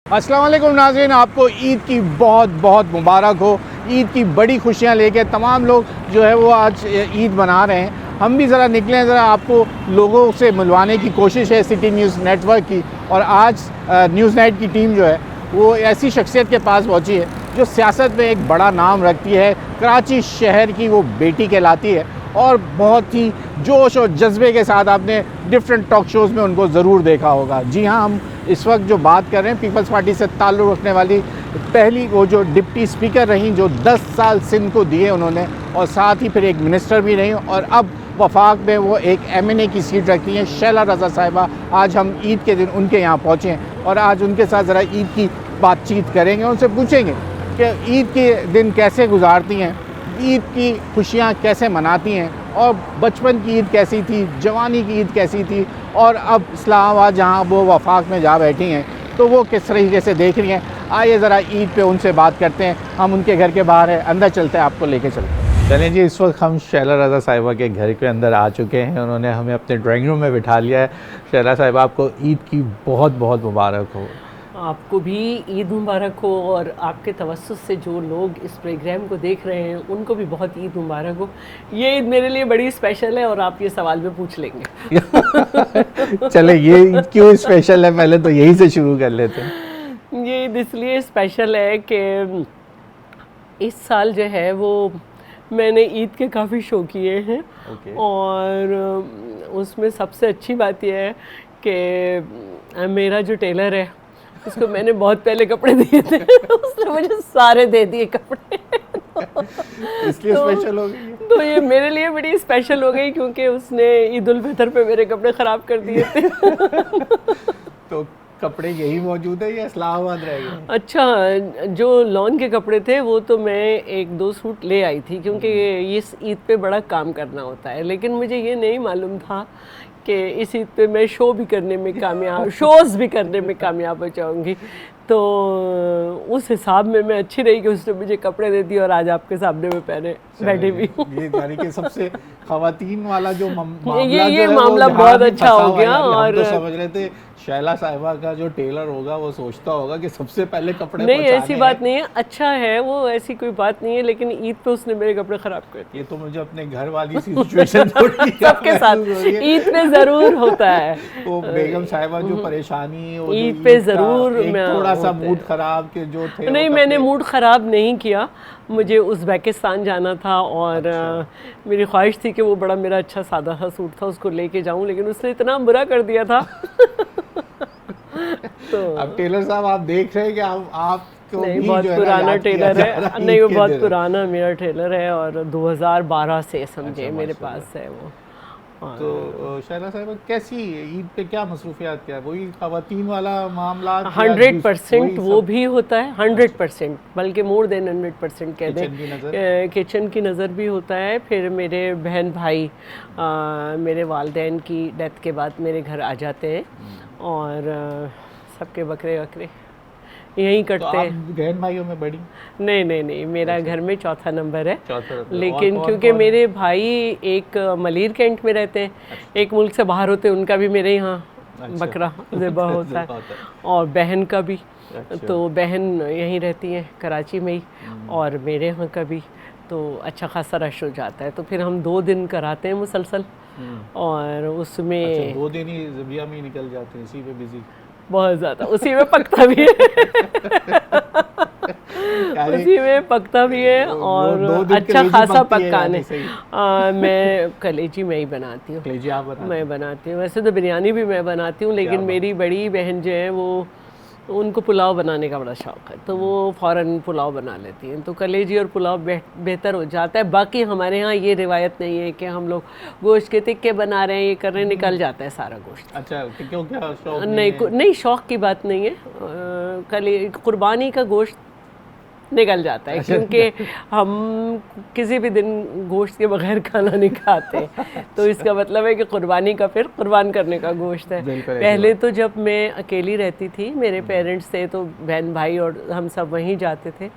अस्सलाम वालेकुम नाज़रीन, आपको ईद की बहुत बहुत मुबारक हो। ईद की बड़ी खुशियाँ लेके तमाम लोग जो है वो आज ईद मना रहे हैं। हम भी ज़रा निकलें, ज़रा आपको लोगों से मिलवाने की कोशिश है सिटी न्यूज़ नेटवर्क की। और आज न्यूज़ नाइट की टीम जो है वो ऐसी शख्सियत के पास पहुँची है जो सियासत में एक बड़ा नाम रखती है। कराची शहर की वो बेटी कहलाती है और बहुत ही जोश और जज्बे के साथ आपने डिफरेंट टॉक शोज़ में उनको ज़रूर देखा होगा। जी हाँ, हम इस वक्त जो बात कर रहे हैं पीपल्स पार्टी से ताल्लुक़ रखने वाली पहली वो जो डिप्टी स्पीकर रहीं, जो 10 साल सिंध को दिए उन्होंने, और साथ ही फिर एक मिनिस्टर भी रहीं और अब वफाक में वो एक MNA की सीट रखती हैं, शैला रज़ा साहिबा। आज हम ईद के दिन उनके यहाँ पहुँचे हैं और आज उनके साथ ज़रा ईद की बातचीत करेंगे, उनसे पूछेंगे कि ईद के दिन कैसे गुजारती हैं, ईद की खुशियाँ कैसे मनाती हैं, और बचपन की ईद कैसी थी, जवानी की ईद कैसी थी, और अब इस्लामाबाद जहाँ वो वफाक में जा बैठी हैं तो वो किस तरीके से देख रही हैं। आइए ज़रा ईद पे उनसे बात करते हैं। हम उनके घर के बाहर हैं, अंदर चलते हैं, आपको लेके चलते हैं। चलें जी, इस वक्त हम शैला रज़ा साहिबा के घर के अंदर आ चुके हैं। उन्होंने हमें अपने ड्राइंग रूम में बिठा लिया है। शैला साहिबा, आपको ईद की बहुत बहुत मुबारक हो। आपको भी ईद मुबारक हो, और आपके तवस्सुस से जो लोग इस प्रोग्राम को देख रहे हैं उनको भी बहुत ईद मुबारक हो। ये ईद मेरे लिए बड़ी स्पेशल है और आप ये सवाल में पूछ लेंगे। चले, ये ईद क्यों स्पेशल है, पहले तो यही से शुरू कर लेते हैं। ये ईद इसलिए स्पेशल है कि इस साल जो है वो मैंने ईद के काफ़ी शो किए हैं। और उसमें सबसे अच्छी बात यह है कि मेरा जो टेलर है उसको मैंने बहुत पहले कपड़े दिए थे, उसने मुझे सारे दे दिए कपड़े। इसलिए स्पेशल हो गई। तो ये मेरे लिए बड़ी स्पेशल हो गई क्योंकि उसने ईद उल फितर पे मेरे कपड़े ख़राब कर दिए थे। तो कपड़े यही मौजूद है या इस्लामाबाद रह गए? अच्छा, जो लॉन के कपड़े थे वो तो मैं 1-2 सूट ले आई थी क्योंकि इस ईद पे बड़ा काम करना होता है, लेकिन मुझे ये नहीं मालूम था कि इस ईद पे मैं शोज़ भी करने में कामयाब हो जाऊंगी। तो उस हिसाब में मैं अच्छी रही कि उसने मुझे कपड़े दे दिए और आज आपके सामने में पहने बैठी हुई हूँ। ये यानी कि सबसे ख़वातीन वाला जो मामला ये मामला बहुत अच्छा हो गया। और हम तो समझ रहे थे शैला साहिबा का जो टेलर होगा वो सोचता होगा कि सबसे पहले कपड़े नहीं, ऐसी बात नहीं है, अच्छा है वो, ऐसी कोई बात नहीं है, लेकिन ईद पे उसने मेरे कपड़े खराब कर दिए। ये तो मुझे अपने घर वाली सी सिचुएशन सबके साथ ईद पे जरूर होता है। वो बेगम साहिबा जो परेशानी ईद पे जरूर थोड़ा सा मूड खराब के जो थे। नहीं, मैंने मूड ख़राब नहीं किया, मुझे उज़्बेकिस्तान जाना था और मेरी ख्वाहिश थी कि वो बड़ा मेरा अच्छा सादा सा सूट था उसको लेके जाऊं, लेकिन उसने इतना बुरा कर दिया था। तो अब टेलर साहब आप देख रहे हैं कि आप नहीं, बहुत पुराना टेलर है। नहीं, वो बहुत पुराना मेरा टेलर है और 2012 से समझे मेरे पास है वो। तो शैला साहिबा, कैसी ईद पे क्या मसरूफियात, क्या वही ख़वातीन वाला मामला? 100% वो भी होता है, 100%, बल्कि मोर देन 100% कह दें। किचन की नज़र भी होता है। फिर मेरे बहन भाई मेरे वालिदैन की डेथ के बाद मेरे घर आ जाते हैं और सबके बकरे यहीं कटते हैं। तो बहन भाइयों में बड़ी? नहीं, मेरा घर में चौथा नंबर है। लेकिन क्योंकि मेरे भाई एक मलीर कैंट में रहते हैं, एक मुल्क से बाहर होते हैं, उनका भी मेरे यहाँ बकरा ज़िबा होता है, और बहन का भी। तो बहन यहीं रहती हैं कराची में ही, और मेरे यहाँ का भी। तो अच्छा खासा रश हो जाता है, तो फिर हम 2 दिन कराते हैं मुसलसल, और उसमें 2 दिन ही ज़िबिया में निकल जाते हैं, इसी पे बिजी बहुत ज़्यादा। उसी में पकता भी है उसी में पकता भी है और अच्छा खासा पकाने। मैं कलेजी मैं ही बनाती हूँ। मैं बनाती हूँ, वैसे तो बिरयानी भी मैं बनाती हूँ, लेकिन मेरी बड़ी बहन जो है वो, उनको पुलाव बनाने का बड़ा शौक़ है, तो वो फ़ौरन पुलाव बना लेती हैं, तो कलेजी और पुलाव बेहतर हो जाता है। बाकी हमारे यहाँ ये रिवायत नहीं है कि हम लोग गोश्त के टिक्के बना रहे हैं, ये कर रहे हैं, निकल जाता है सारा गोश्त। अच्छा, क्यों, क्या शौक़ नहीं, शौक़ की बात नहीं है। कुर्बानी का गोश्त निकल जाता है, क्योंकि हम किसी भी दिन गोश्त के बगैर खाना नहीं खाते, तो इसका मतलब है कि कुर्बानी का फिर कुर्बान करने का गोश्त है। पहले तो जब मैं अकेली रहती थी, मेरे पेरेंट्स थे तो बहन भाई और हम सब वहीं जाते थे,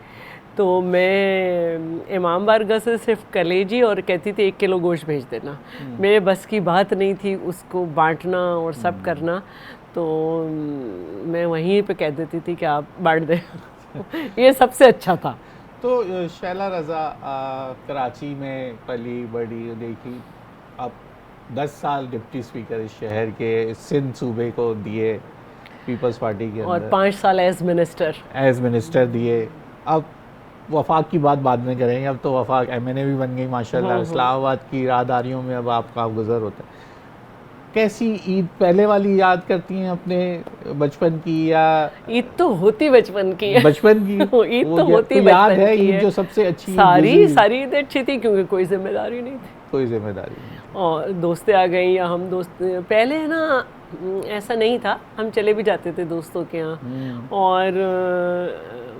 तो मैं इमाम बारगाह से सिर्फ कलेजी और कहती थी 1 किलो गोश्त भेज देना। मेरे बस की बात नहीं थी उसको बांटना और सब करना, तो मैं वहीं पे कह देती थी कि आप बांट दें। ये सबसे अच्छा था। तो शैला रज़ा कराची में पली बड़ी देखी, अब 10 साल डिप्टी स्पीकर इस शहर के, सिंध सूबे को दिए पीपल्स पार्टी के और अंदर, 5 साल एज मिनिस्टर दिए। अब वफाक की बात बाद में करेंगे, अब तो वफाक MNA भी बन गई माशाल्लाह। इस्लामाबाद की राहदारियों में अब आपका गुजर होता है। कैसी ईद पहले वाली याद करती हैं अपने बचपन की, या ईद तो होती बचपन की है। बचपन की ईद तो होती याद बचपन है की ईद है। जो सबसे अच्छी सारी ईद अच्छी थी क्योंकि कोई जिम्मेदारी नहीं थी, कोई जिम्मेदारी नहीं। और दोस्तें आ गई या हम दोस्त, पहले है ना ऐसा नहीं था, हम चले भी जाते थे दोस्तों के यहाँ, और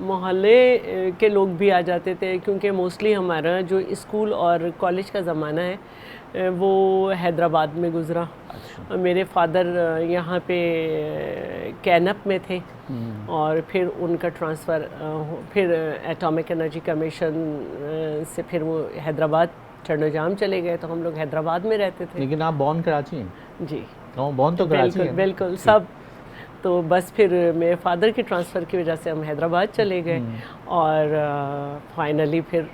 मोहल्ले के लोग भी आ जाते थे, क्योंकि मोस्टली हमारा जो स्कूल और कॉलेज का ज़माना है वो हैदराबाद में गुज़रा। अच्छा। मेरे फादर यहाँ पे कैनप में थे, और फिर उनका ट्रांसफ़र फिर एटॉमिक एनर्जी कमीशन से फिर वो हैदराबाद चन्नोजाम चले गए, तो हम लोग हैदराबाद में रहते थे। लेकिन आप बॉर्न कराची हैं? जी, बॉर्न तो कराची है। बिल्कुल सब। तो बस फिर मेरे फादर की ट्रांसफ़र की वजह से हम हैदराबाद चले गए, और फाइनली फिर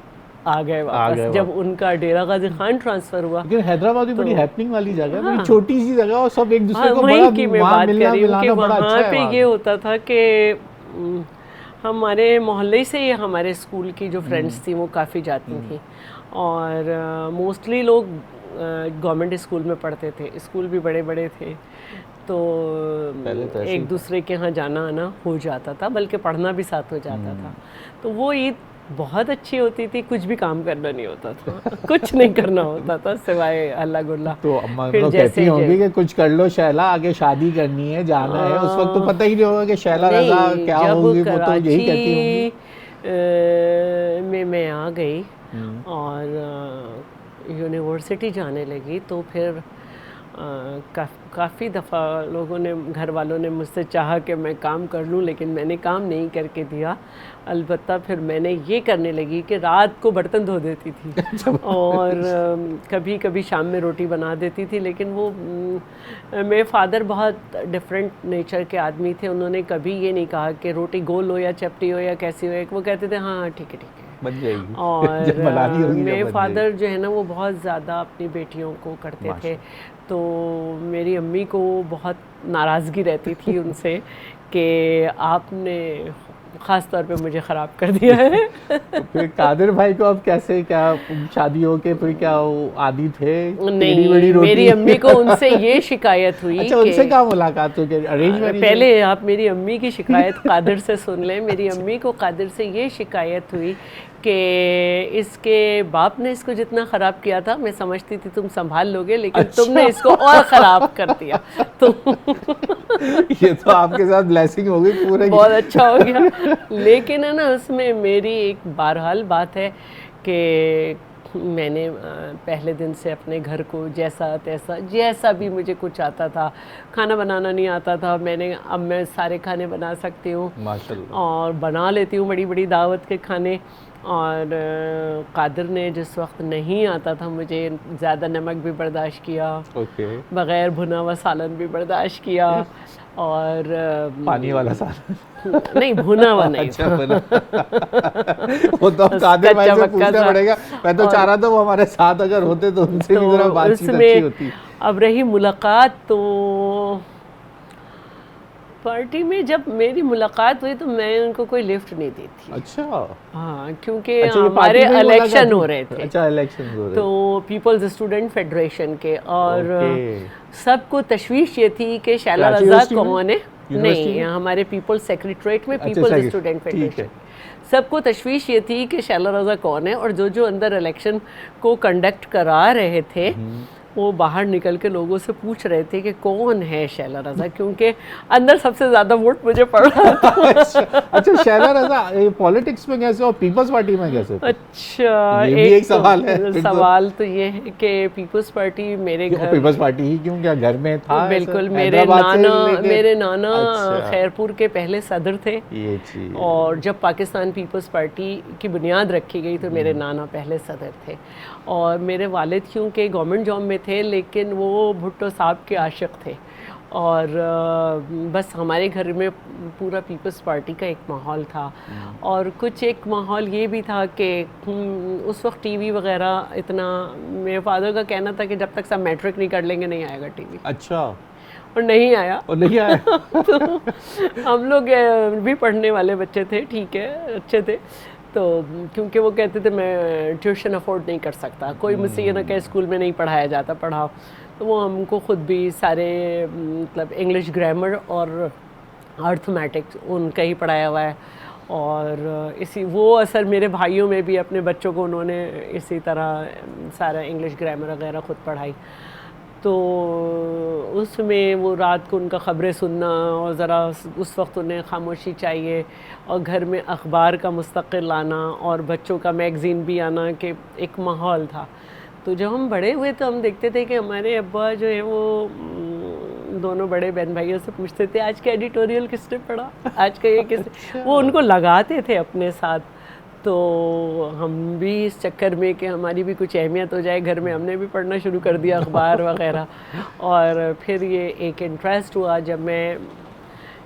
आ गए वापस जब उनका डेरा गाजी खान ट्रांसफ़र हुआ। लेकिन हैदराबाद भी बड़ी हैपनिंग वाली जगह है, हाँ, बड़ी छोटी सी जगह, और सब एक दूसरे को वहीं बड़ा की मैं वहाँ बात मिलना कर रही हूँ कि बड़ा अच्छा वहाँ है पे वहाँ ये होता था कि हमारे मोहल्ले से ही हमारे स्कूल की जो फ्रेंड्स थी वो काफ़ी जाती थी, और मोस्टली लोग गवर्नमेंट स्कूल में पढ़ते थे, स्कूल भी बड़े बड़े थे, तो एक दूसरे के यहाँ जाना आना हो जाता था, बल्कि पढ़ना भी साथ हो जाता था। तो वो ईद बहुत अच्छी होती थी, कुछ भी काम करना नहीं होता था, कुछ नहीं करना होता था सिवाय हल्ला गुल्ला। तो अम्मा तो कहती होंगी कि कुछ कर लो शैला, आगे शादी करनी है, जाना है। उस वक्त तो पता ही नहीं होगा कि शैला रज़ा क्या होगी, वो तो यही कहती होंगी। में मैं आ गई और यूनिवर्सिटी जाने लगी, तो फिर काफ़ी दफ़ा लोगों ने, घर वालों ने मुझसे चाहा कि मैं काम कर लूं, लेकिन मैंने काम नहीं करके दिया। अलबत्ता फिर मैंने ये करने लगी कि रात को बर्तन धो देती थी और कभी कभी शाम में रोटी बना देती थी। लेकिन वो मेरे फादर बहुत डिफरेंट नेचर के आदमी थे, उन्होंने कभी ये नहीं कहा कि रोटी गोल हो या चपटी हो या कैसी हो, वो कहते थे हाँ ठीक है बन जाएगी। और मेरे फादर जो है ना वो बहुत ज़्यादा अपनी बेटियों को करते थे, तो मेरी अम्मी को बहुत नाराज़गी रहती थी उनसे कि आपने ख़ास तौर पे मुझे ख़राब कर दिया है। तो फिर कादिर भाई को अब कैसे, क्या शादी हो के फिर क्या वो आदी थे? नहीं, मेरी अम्मी को उनसे ये शिकायत हुई। अच्छा, उनसे क्या मुलाकात हुई? Arrange marriage? पहले आप मेरी अम्मी की शिकायत कादिर से सुन लें। मेरी अम्मी को कादिर से ये शिकायत हुई कि इसके बाप ने इसको जितना ख़राब किया था, मैं समझती थी तुम संभाल लोगे, लेकिन तुमने इसको और ख़राब कर दिया। तो ये तो आपके साथ ब्लेसिंग हो गई पूरे। बहुत अच्छा हो गया। लेकिन है ना, उसमें मेरी एक बहरहाल बात है कि मैंने पहले दिन से अपने घर को जैसा भी मुझे कुछ आता था, खाना बनाना नहीं आता था, अब मैं सारे खाने बना सकती हूँ माशाल्लाह, और बना लेती हूँ बड़ी बड़ी दावत के खाने। और कादिर ने जिस वक्त नहीं आता था मुझे, ज़्यादा नमक भी बर्दाश्त किया, बग़ैर भुना हुआ सालन भी बर्दाश्त किया, और पानी वाला सालन नहीं, भुना हुआ नहीं। अच्छा, वो तो कादिर भाई से पूछना पड़ेगा। मैं तो चाह रहा था वो हमारे साथ अगर होते तो उनसे भी जरा बातचीत अच्छी होती। अब रही मुलाकात, तो पार्टी में जब मेरी मुलाकात हुई तो मैं उनको कोई लिफ्ट नहीं दी थी। अच्छा, हाँ, क्योंकि हमारे इलेक्शन हो रहे थे। अच्छा, इलेक्शन हो रहे थे तो पीपल्स स्टूडेंट फेडरेशन के, और सबको तशवीश ये थी कि शैला रज़ा कौन है। नहीं, हमारे पीपल्स सेक्रेटरीट में पीपल्स स्टूडेंट फेडरेशन, सबको तशवीश ये थी कि शैला रज़ा कौन है। और जो अंदर इलेक्शन को कंडक्ट करा रहे थे वो बाहर निकल के लोगों से पूछ रहे थे कि कौन है शैला रज़ा, क्योंकि अंदर सबसे ज़्यादा वोट मुझे पड़ रहा था। अच्छा, शैला रज़ा पॉलिटिक्स में कैसे और पीपल्स पार्टी में कैसे? अच्छा, ये भी एक सवाल है। सवाल तो ये है कि पीपल्स पार्टी मेरे घर, पीपल्स पार्टी ही क्यों, क्या घर में था? बिल्कुल, मेरे नाना खैरपुर के पहले सदर थे, और जब पाकिस्तान पीपल्स पार्टी की बुनियाद रखी गई तो मेरे नाना पहले सदर थे। और मेरे वालिद क्योंकि गवर्नमेंट जॉब में थे, लेकिन वो भुट्टो साहब के आशिक थे, और बस हमारे घर में पूरा पीपल्स पार्टी का एक माहौल था। और कुछ एक माहौल ये भी था कि उस वक्त टीवी वगैरह इतना, मेरे फादर का कहना था कि जब तक सब मैट्रिक नहीं कर लेंगे नहीं आएगा टीवी। अच्छा। और नहीं आया। और नहीं आया। तो हम लोग भी पढ़ने वाले बच्चे थे, ठीक है, अच्छे थे। तो क्योंकि वो कहते थे मैं ट्यूशन अफोर्ड नहीं कर सकता, कोई मुझसे ये ना कहे स्कूल में नहीं पढ़ाया जाता, पढ़ाओ। तो वो हमको ख़ुद भी सारे मतलब इंग्लिश ग्रामर और अर्थमेटिक्स उनका ही पढ़ाया हुआ है। और इसी वो असर मेरे भाइयों में भी, अपने बच्चों को उन्होंने इसी तरह सारा इंग्लिश ग्रामर वगैरह ख़ुद पढ़ाई। तो उसमें वो रात को उनका ख़बरें सुनना, और ज़रा उस वक्त उन्हें खामोशी चाहिए, और घर में अखबार का मुस्तकिल आना और बच्चों का मैगज़ीन भी आना, कि एक माहौल था। तो जब हम बड़े हुए तो हम देखते थे कि हमारे अब्बा जो है वो दोनों बड़े बहन भाइयों से पूछते थे आज का एडिटोरियल किसने पढ़ा, आज का ये किसने। वो उनको लगाते थे अपने साथ। तो हम भी इस चक्कर में कि हमारी भी कुछ अहमियत हो जाए घर में, हमने भी पढ़ना शुरू कर दिया अखबार वगैरह। और फिर ये एक इंटरेस्ट हुआ जब मैं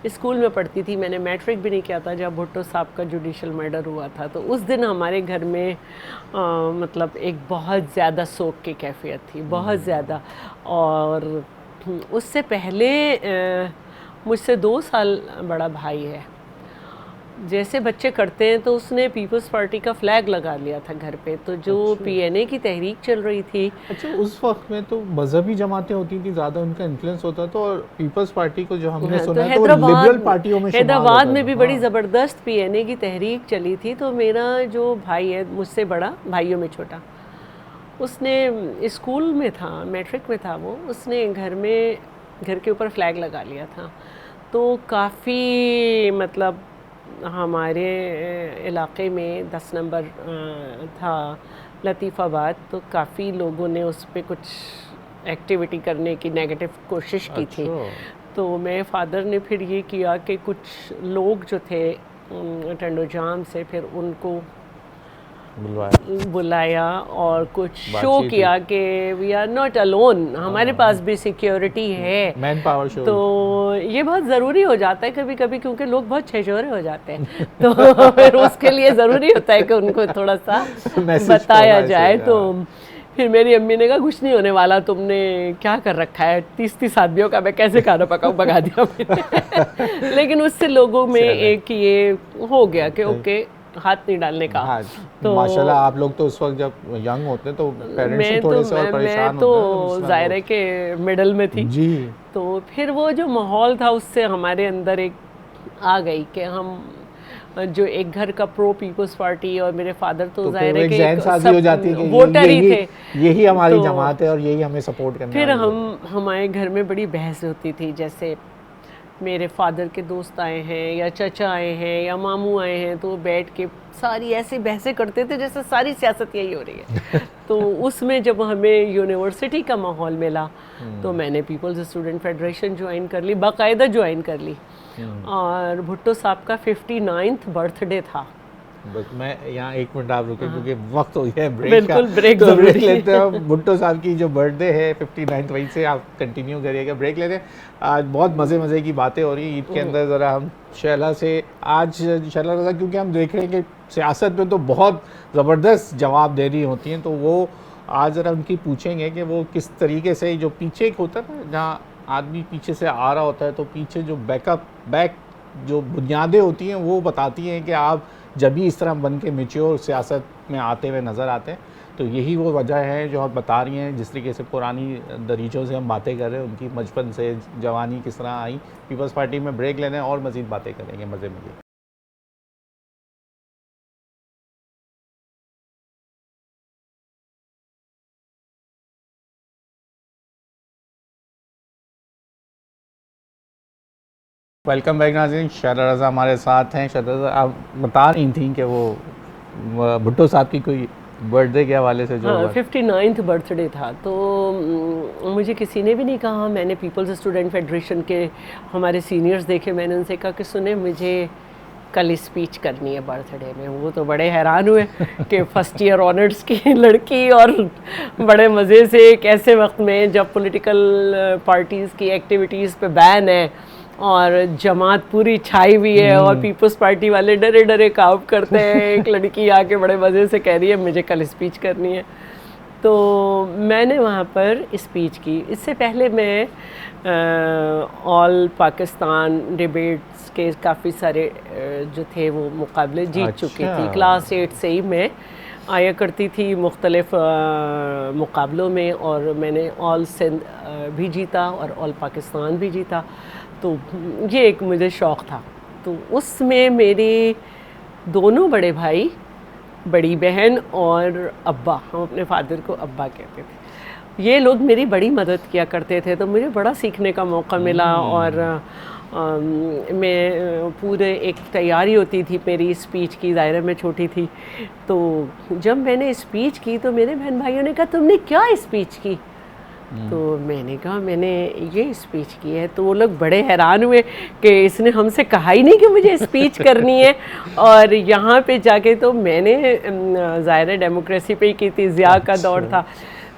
स्कूल में पढ़ती थी। मैंने मैट्रिक भी नहीं किया था जब भुट्टो साहब का जुडिशल मर्डर हुआ था। तो उस दिन हमारे घर में मतलब एक बहुत ज़्यादा शोक की कैफियत थी, बहुत ज़्यादा। और उससे पहले मुझसे 2 साल बड़ा भाई है। जैसे बच्चे करते हैं तो उसने पीपल्स पार्टी का फ्लैग लगा लिया था घर पे। तो जो पीएनए की तहरीक चल रही थी, अच्छा, उस वक्त में तो मजहबी जमातें होती थी, ज़्यादा उनका इन्फ्लुएंस होता था। और पीपल्स पार्टी को जो हमने सुना है तो लिबरल पार्टियों में, हैदराबाद में भी बड़ी ज़बरदस्त पीएनए की तहरीक चली थी। तो मेरा जो भाई है मुझसे बड़ा, भाइयों में छोटा, उसने स्कूल में था, मैट्रिक में था वो, उसने घर के ऊपर फ्लैग लगा लिया था। तो काफ़ी मतलब हमारे इलाके में 10 नंबर था लतीफ़ाबाद, तो काफ़ी लोगों ने उस पर कुछ एक्टिविटी करने की नेगेटिव कोशिश की थी। तो मेरे फादर ने फिर ये किया कि कुछ लोग जो थे टंडो जाम से, फिर उनको बुलाया और कुछ शो किया कि वी आर नॉट अलोन, हमारे पास भी सिक्योरिटी है, मैन पावर शो। तो ये बहुत ज़रूरी हो जाता है कभी कभी, क्योंकि लोग बहुत छेछोरे हो जाते हैं। तो फिर उसके लिए ज़रूरी होता है कि उनको थोड़ा सा बताया जाए। तो फिर मेरी अम्मी ने कहा कुछ नहीं होने वाला, तुमने क्या कर रखा है, 30 आदमियों का मैं कैसे खाना पकाऊँ, भगा दिया मैंने। लेकिन उससे लोगों में एक ये हो गया कि ओके, हाथ नहीं डालने का। हाँ, तो माशाल्लाह आप लोग तो उस वक्त जब यंग होते हैं तो पेरेंट्स थोड़े से और परेशान होते हैं। मैं तो ज़ाहिर के मिडल में थी जी। तो फिर वो जो माहौल था उससे हमारे अंदर एक आ गई कि हम जो एक घर का प्रो पीपल्स पार्टी, और मेरे फादर तो ज़ाहिर है कि सब हो जाती है कि वोटर ही थे, यही हमारी जमात है और यही हमें सपोर्ट करना है। फिर हमारे घर में बड़ी बहस होती थी, जैसे मेरे फादर के दोस्त आए हैं या चाचा आए हैं या मामू आए हैं, तो बैठ के सारी ऐसी बहसें करते थे जैसे सारी सियासत यही हो रही है। तो उसमें जब हमें यूनिवर्सिटी का माहौल मिला तो मैंने पीपल्स स्टूडेंट फेडरेशन ज्वाइन कर ली, बाकायदा ज्वाइन कर ली। और भुट्टो साहब का 59th बर्थडे था। बस मैं यहाँ 1 मिनट आप रुके क्योंकि वक्त हो गया है ब्रेक का। बिल्कुल, ब्रेक तो ब्रेक लेते हैं। भुट्टो साहब की जो बर्थडे है 59th, वहीं से आप कंटिन्यू करिएगा। ब्रेक लेते हैं। आज बहुत मज़े की बातें हो रही हैं ईद के अंदर। ज़रा हम शैला से आज शैला रज़ा, क्योंकि हम देख रहे हैं कि सियासत में तो बहुत ज़बरदस्त जवाब दे रही होती हैं, तो वो आज ज़रा उनकी पूछेंगे कि वो किस तरीके से, जो पीछे एक होता है ना, जहाँ आदमी पीछे से आ रहा होता है तो पीछे जो बैक जो बुनियादें होती हैं वो बताती हैं कि आप जब भी इस तरह बन के मैच्योर सियासत में आते हुए नज़र आते हैं। तो यही वो वजह है जो आप बता रही हैं, जिस तरीके से पुरानी दरीचों से हम बातें कर रहे हैं, उनकी बचपन से जवानी किस तरह आई। पीपल्स पार्टी में ब्रेक लेने और मज़ीद बातें करेंगे, मज़े में। वेलकम बैक नाज़रीन। शैला रज़ा हमारे साथ हैं। शैला रज़ा, आप बता रही थी कि वो भुट्टो साहब की कोई बर्थडे के हवाले से जो 59th बर्थडे था, तो मुझे किसी ने भी नहीं कहा। मैंने पीपल्स स्टूडेंट फेडरेशन के हमारे सीनियर्स देखे, मैंने उनसे कहा कि सुने, मुझे कल स्पीच करनी है बर्थडे में। वो तो बड़े हैरान हुए कि फर्स्ट ईयर ऑनर्स की लड़की और बड़े मज़े से एक ऐसे वक्त में जब पॉलिटिकल पार्टीज़ की एक्टिविटीज़ पे बैन है और जमात पूरी छाई हुई है और पीपल्स पार्टी वाले डरे डरे काम करते हैं, एक लड़की आके बड़े मज़े से कह रही है मुझे कल स्पीच करनी है। तो मैंने वहाँ पर स्पीच की। इससे पहले मैं ऑल पाकिस्तान डिबेट्स के काफ़ी सारे जो थे वो मुकाबले जीत चुकी थी। क्लास 8 से ही मैं आया करती थी मुख्तलिफ मुकाबलों में, और मैंने ऑल सिंध भी जीता और ऑल पाकिस्तान भी जीता। तो ये एक मुझे शौक़ था। तो उसमें मेरे दोनों बड़े भाई, बड़ी बहन और अब्बा, हम अपने फादर को अब्बा कहते थे, ये लोग मेरी बड़ी मदद किया करते थे। तो मुझे बड़ा सीखने का मौका मिला। और मैं पूरे एक तैयारी होती थी मेरी स्पीच की, ज़ाहिर मैं छोटी थी। तो जब मैंने स्पीच की तो मेरे बहन भाइयों ने कहा तुमने क्या स्पीच की? तो मैंने कहा मैंने ये स्पीच की है। तो वो लोग बड़े हैरान हुए कि इसने हमसे कहा ही नहीं कि मुझे स्पीच करनी है। और यहाँ पे जाके तो मैंने ज़ाहिर डेमोक्रेसी पे ही की थी, ज़िया का दौर था।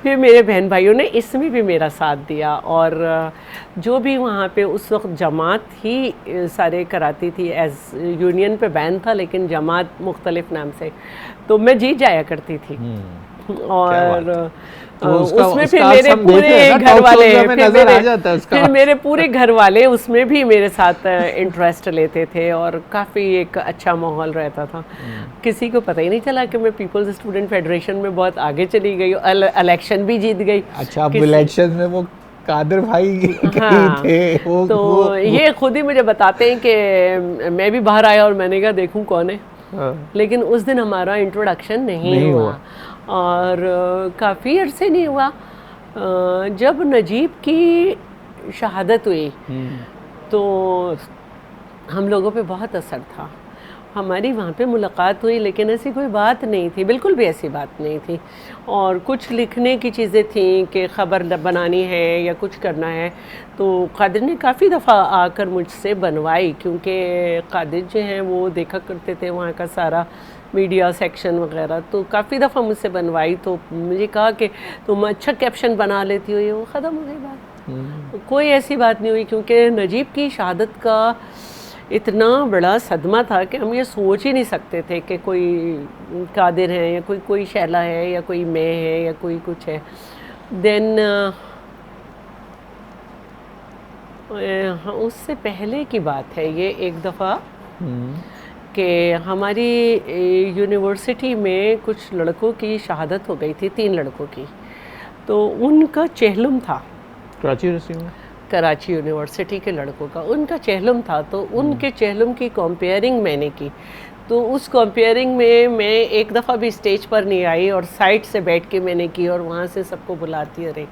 फिर मेरे बहन भाइयों ने इसमें भी मेरा साथ दिया। और जो भी वहाँ पे उस वक्त जमात ही सारे कराती थी, एज यूनियन पे बैन था लेकिन जमात मुख्तलिफ नाम से, तो मैं जीत जाया करती थी। और उसमें फिर मेरे पूरे घर वाले फिर मेरे पूरे घर वाले उसमें भी मेरे साथ इंटरेस्ट लेते थे और काफ़ी एक अच्छा माहौल रहता था। किसी को पता ही नहीं चला कि मैं पीपल्स स्टूडेंट फेडरेशन में बहुत आगे चली गई, इलेक्शन भी जीत गई। अच्छा, अब इलेक्शन में वो कादिर भाई थे तो ये खुद ही मुझे बताते हैं कि मैं भी बाहर आया और मैंने कहा देखूं कौन है। लेकिन उस दिन हमारा इंट्रोडक्शन नहीं हुआ और काफ़ी अरसे नहीं हुआ। जब नजीब की शहादत हुई तो हम लोगों पे बहुत असर था। हमारी वहाँ पे मुलाकात हुई लेकिन ऐसी कोई बात नहीं थी, बिल्कुल भी ऐसी बात नहीं थी। और कुछ लिखने की चीज़ें थीं कि ख़बर बनानी है या कुछ करना है, तो कादिर ने काफ़ी दफ़ा आकर मुझसे बनवाई, क्योंकि कादिर जो हैं वो देखा करते थे वहाँ का सारा मीडिया सेक्शन वगैरह। तो काफ़ी दफ़ा मुझसे बनवाई। तो मुझे कहा कि तुम अच्छा कैप्शन बना लेती हो, ये वो ख़त्म हो गई बात। कोई ऐसी बात नहीं हुई, क्योंकि नजीब की शहादत का इतना बड़ा सदमा था कि हम ये सोच ही नहीं सकते थे कि कोई कादिर है या कोई शैला है या कोई मैं है या कोई कुछ है। देन उससे पहले की बात है ये, एक दफ़ा कि हमारी यूनिवर्सिटी में कुछ लड़कों की शहादत हो गई थी, 3 लड़कों की। तो उनका चेहलुम था कराची यूनिवर्सिटी के लड़कों का, उनका चेहलुम था। तो उनके चेहलुम की कंपेयरिंग मैंने की। तो उस कंपेयरिंग में मैं एक दफ़ा भी स्टेज पर नहीं आई और साइड से बैठ के मैंने की और वहाँ से सबको बुलाती रही।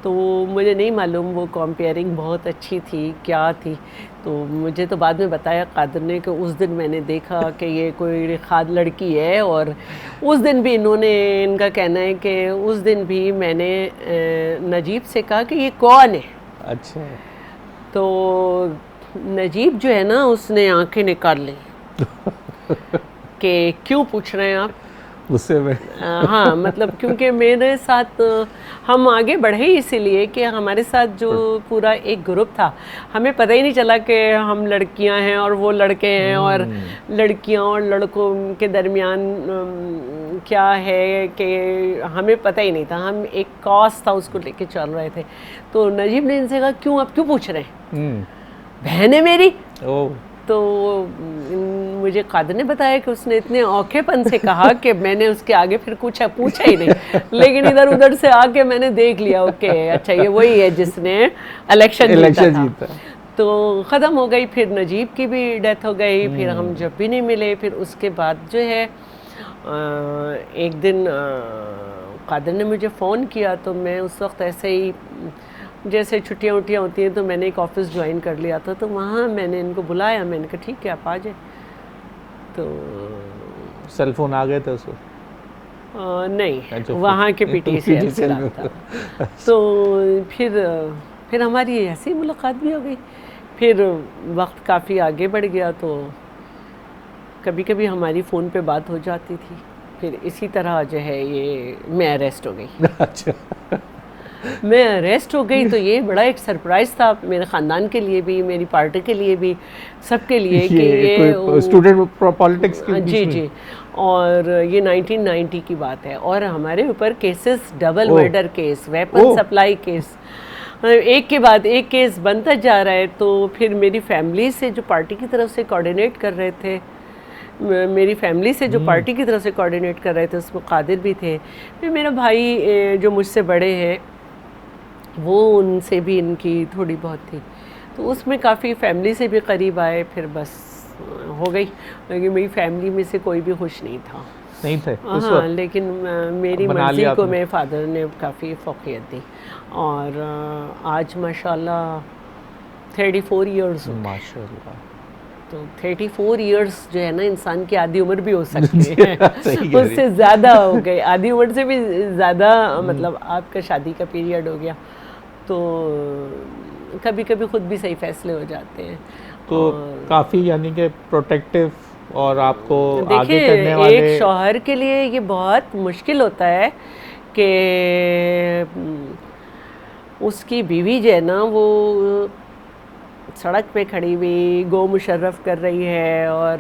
तो मुझे नहीं मालूम वो कंपेयरिंग बहुत अच्छी थी क्या थी। तो मुझे तो बाद में बताया कादिर ने कि उस दिन मैंने देखा कि ये कोई खाद लड़की है। और उस दिन भी इनका कहना है कि उस दिन भी मैंने नजीब से कहा कि ये कौन है। अच्छा। तो नजीब जो है ना, उसने आंखें निकाल ली कि क्यों पूछ रहे हैं आप गुस्से में। हाँ, मतलब क्योंकि मेरे साथ हम आगे बढ़े इसीलिए कि हमारे साथ जो पूरा एक ग्रुप था, हमें पता ही नहीं चला कि हम लड़कियां हैं और वो लड़के हैं और लड़कियां और लड़कों के दरमियान क्या है कि हमें पता ही नहीं था। हम एक कॉज था उसको लेके चल रहे थे। तो नजीब ने इनसे कहा क्यों, आप क्यों पूछ रहे हैं, बहन है मेरी। तो मुझे कादिर ने बताया कि उसने इतने औखेपन से कहा कि मैंने उसके आगे फिर कुछ पूछा ही नहीं। लेकिन इधर उधर से आके मैंने देख लिया, ओके अच्छा ये वही है जिसने इलेक्शन जीता। तो ख़त्म हो गई। फिर नजीब की भी डेथ हो गई। फिर हम जब भी नहीं मिले। फिर उसके बाद जो है एक दिन कादिर ने मुझे फ़ोन किया। तो मैं उस वक्त ऐसे ही जैसे छुट्टियाँ उट्टियाँ होती हैं तो मैंने एक ऑफ़िस ज्वाइन कर लिया था। तो वहाँ मैंने इनको बुलाया, मैंने कहा ठीक है आप आ जाए। तो सेल फोन आ गए थे उसको? नहीं, वहाँ के PTCL से था। तो फिर हमारी ऐसी मुलाकात भी हो गई। फिर वक्त काफ़ी आगे बढ़ गया। तो कभी कभी हमारी फ़ोन पे बात हो जाती थी। फिर इसी तरह जो है ये मैं अरेस्ट हो गई। अच्छा। मैं अरेस्ट हो गई तो ये बड़ा एक सरप्राइज़ था मेरे ख़ानदान के लिए भी, मेरी पार्टी के लिए भी, सबके लिए कि ये स्टूडेंट पॉलिटिक्स के बीच जी में। जी। और ये 1990 की बात है और हमारे ऊपर cases, double oh. Murder case, weapon supply case, एक के बाद एक केस बनता जा रहा है। तो फिर मेरी फैमिली से जो पार्टी की तरफ से कोऑर्डिनेट कर रहे थे, मेरी फैमिली से जो पार्टी की तरफ से कोऑर्डिनेट कर रहे थे उसमें कादिर भी थे। फिर मेरा भाई जो मुझसे बड़े हैं वो, उनसे भी इनकी थोड़ी बहुत थी, तो उसमें काफ़ी फैमिली से भी करीब आए। फिर बस हो गई, लेकिन मेरी फैमिली में से कोई भी खुश नहीं था। नहीं थे उस हाँ, वक्त? लेकिन मेरी बना मर्ज़ी लिया को आपने। मेरे फादर ने काफ़ी फ़ौक़ियत दी और आज माशाल्लाह 34 इयर्स हो गए। माशाल्लाह। तो 34 इयर्स जो है ना, इंसान की आधी उम्र भी हो सकती है। सही कह रही उससे ज़्यादा हो गई, आधी उम्र से भी ज़्यादा, मतलब आपका शादी का पीरियड हो गया। तो कभी कभी खुद भी सही फैसले हो जाते हैं। तो काफ़ी यानी कि प्रोटेक्टिव और आपको आगे देखिए, करने वाले। एक शौहर के लिए ये बहुत मुश्किल होता है कि उसकी बीवी जो है ना वो सड़क पे खड़ी हुई गो मुशर्रफ कर रही है और